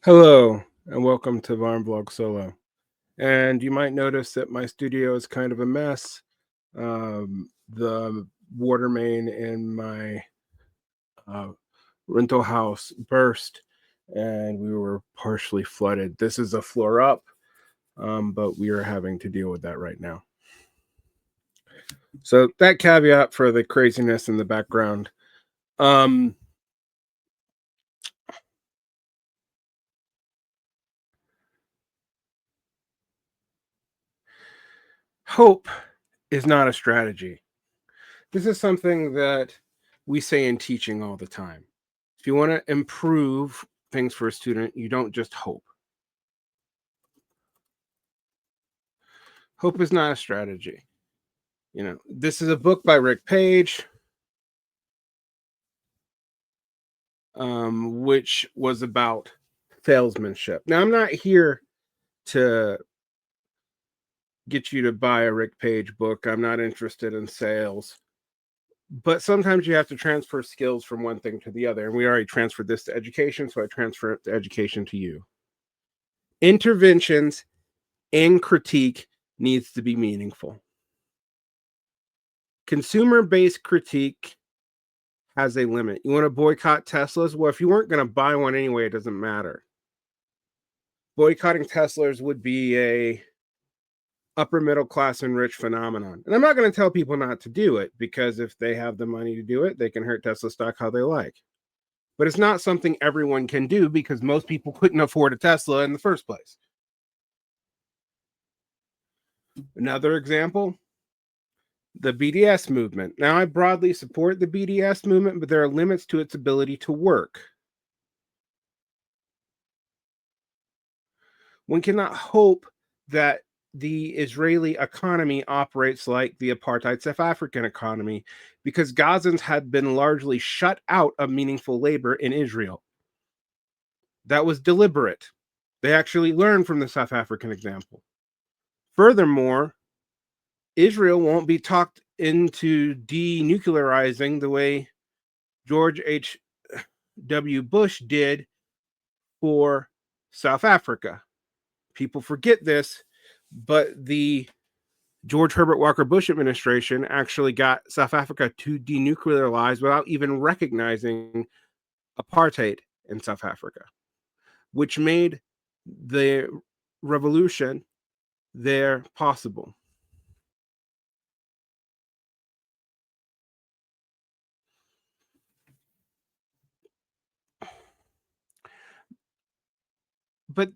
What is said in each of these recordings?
Hello, and welcome to Varn Vlog Solo. And you might notice that my studio is kind of a mess. The water main in my uh, rental house burst, and we were partially flooded. This is a floor up, but we are having to deal with that right now. So that caveat for the craziness in the background. Um, Hope is not a strategy. This is something that we say in teaching all the time. If you want to improve things for a student, you don't just hope. Hope is not a strategy. This is a book by Rick Page, which was about salesmanship. Now, I'm not here to get you to buy a Rick Page book. I'm not interested in sales. But sometimes you have to transfer skills from one thing to the other. And we already transferred this to education, so I transfer it to education to you. Interventions and critique needs to be meaningful. Consumer-based critique has a limit. You want to boycott Teslas? Well, if you weren't going to buy one anyway, it doesn't matter. Boycotting Teslas would be a upper middle class and rich phenomenon. And I'm not going to tell people not to do it, because if they have the money to do it, they can hurt Tesla stock how they like. But it's not something everyone can do, because most people couldn't afford a Tesla in the first place. Another example, the BDS movement. Now, I broadly support the BDS movement, but there are limits to its ability to work. One cannot hope that the Israeli economy operates like the apartheid South African economy, because Gazans had been largely shut out of meaningful labor in Israel. That was deliberate. They actually learned from the South African example. Furthermore, Israel won't be talked into denuclearizing the way George H.W. Bush did for South Africa. People forget this, but the George Herbert Walker Bush administration actually got South Africa to denuclearize without even recognizing apartheid in South Africa, which made the revolution there possible. But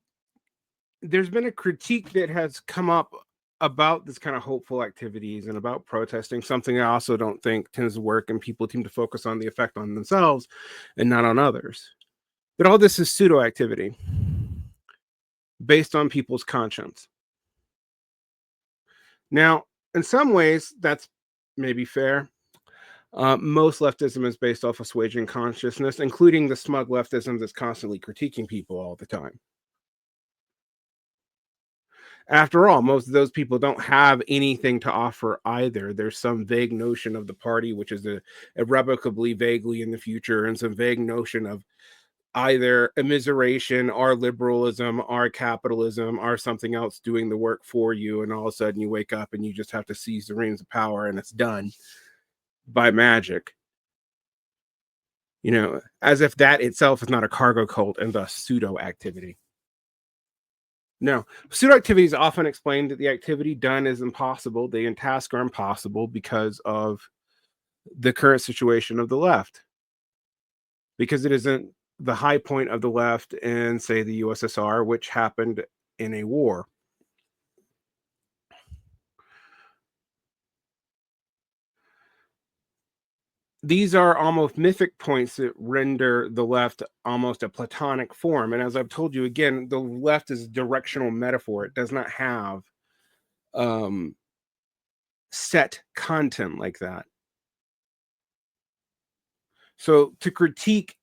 there's been a critique that has come up about this kind of hopeful activities and about protesting, something I also don't think tends to work, and people seem to focus on the effect on themselves and not on others. But all this is pseudo activity based on people's conscience. Now, in some ways, that's maybe fair. Most leftism is based off assuaging consciousness, including the smug leftism that's constantly critiquing people all the time. After all, most of those people don't have anything to offer either. There's some vague notion of the party, which is irrevocably vaguely in the future, and some vague notion of either immiseration or liberalism or capitalism or something else doing the work for you. And all of a sudden you wake up and you just have to seize the reins of power, and it's done by magic. As if that itself is not a cargo cult and thus pseudo activity. No, pseudo activity is often explained that the activity done is impossible. The tasks are impossible because of the current situation of the left, because it isn't the high point of the left in, say, the USSR, which happened in a war. These are almost mythic points that render the left almost a platonic form. And as I've told you again, the left is a directional metaphor. It does not have set content like that. So to critique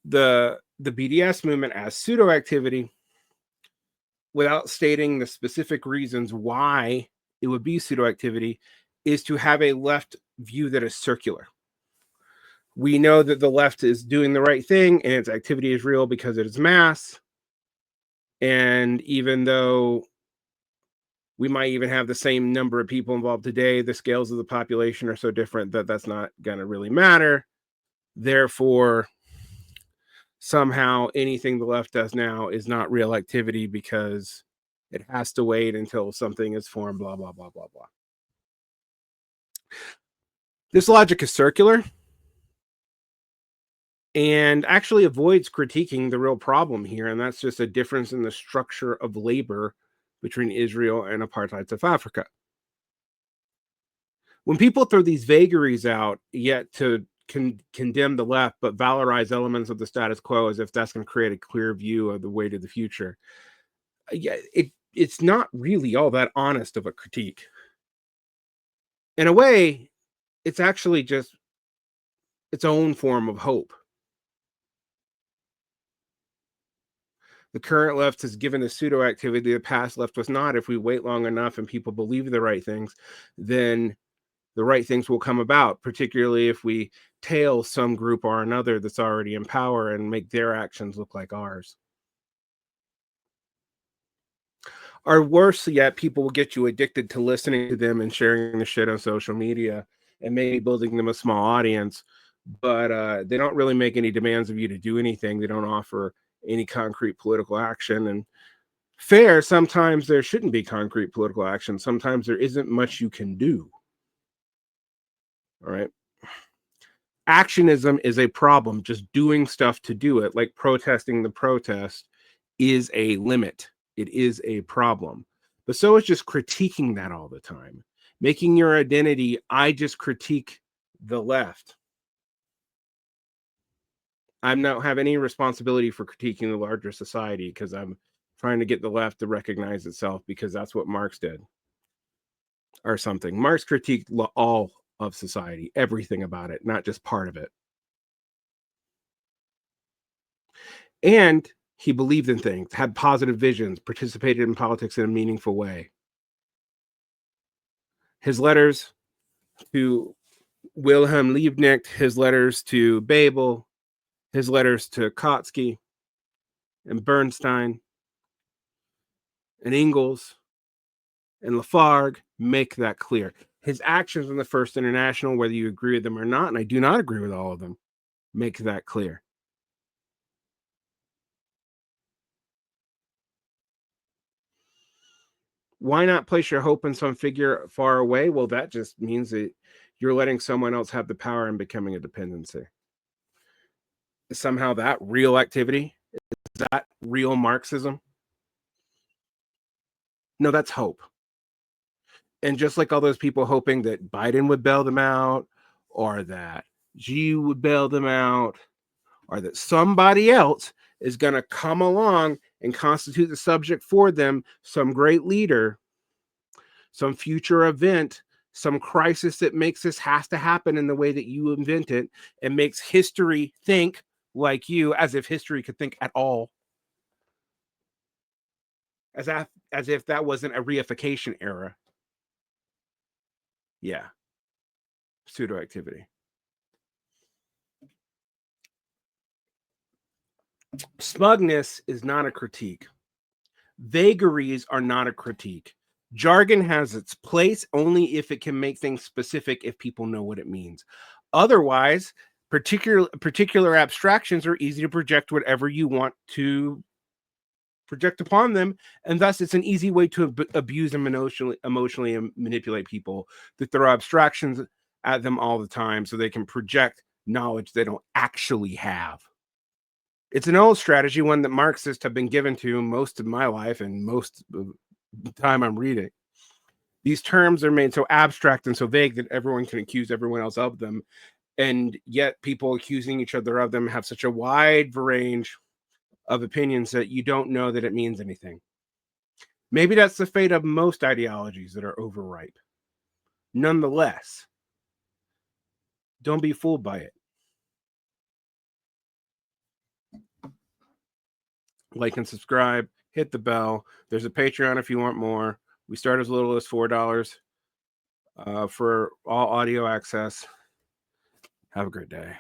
the BDS movement as pseudo activity without stating the specific reasons why it would be pseudo activity is to have a left view that is circular. We know that the left is doing the right thing and its activity is real because it is mass. And even though we might even have the same number of people involved today, the scales of the population are so different that that's not going to really matter. Therefore, somehow anything the left does now is not real activity because it has to wait until something is formed, blah, blah, blah, blah, blah. This logic is circular and actually avoids critiquing the real problem here, and that's just a difference in the structure of labor between Israel and apartheid South Africa. When people throw these vagaries out, yet to condemn the left, but valorize elements of the status quo as if that's going to create a clear view of the way to the future, yeah, it's not really all that honest of a critique. In a way, it's actually just its own form of hope. The current left has given a pseudo activity the past left was not. If we wait long enough and people believe the right things, then the right things will come about, particularly if we tail some group or another that's already in power and make their actions look like ours. Or worse yet, people will get you addicted to listening to them and sharing the shit on social media and maybe building them a small audience, but they don't really make any demands of you to do anything. They don't offer any concrete political action. And fair, sometimes there shouldn't be concrete political action. Sometimes there isn't much you can do. All right. Actionism is a problem. Just doing stuff to do it, like protesting the protest, is a limit. It is a problem. But so is just critiquing that all the time, making your identity, I just critique the left. I don't have any responsibility for critiquing the larger society because I'm trying to get the left to recognize itself because that's what Marx did or something. Marx critiqued all of society, everything about it, not just part of it. And he believed in things, had positive visions, participated in politics in a meaningful way. His letters to Wilhelm Liebknecht, his letters to Babel, his letters to Kautsky and Bernstein and Engels and Lafargue make that clear. His actions in the First International, whether you agree with them or not, and I do not agree with all of them, make that clear. Why not place your hope in some figure far away? Well, that just means that you're letting someone else have the power and becoming a dependency. Is somehow that real activity? Is that real Marxism? No, that's hope. And just like all those people hoping that Biden would bail them out, or that Xi would bail them out, or that somebody else is going to come along and constitute the subject for them, some great leader, some future event, some crisis that makes this has to happen in the way that you invent it and makes history think like you, as if history could think at all, as if that wasn't a reification era. Yeah, pseudo activity. Smugness is not a critique. Vagaries are not a critique. Jargon has its place only if it can make things specific if people know what it means. Otherwise, particular abstractions are easy to project whatever you want to project upon them, and thus it's an easy way to abuse and emotionally manipulate people, that throw abstractions at them all the time so they can project knowledge they don't actually have. It's an old strategy, one that Marxists have been given to most of my life and most of the time I'm reading. These terms are made so abstract and so vague that everyone can accuse everyone else of them, and yet people accusing each other of them have such a wide range of opinions that you don't know that it means anything. Maybe that's the fate of most ideologies that are overripe. Nonetheless, don't be fooled by it. Like and subscribe, hit the bell. There's a Patreon if you want more. We start as little as $4 for all audio access. Have a great day.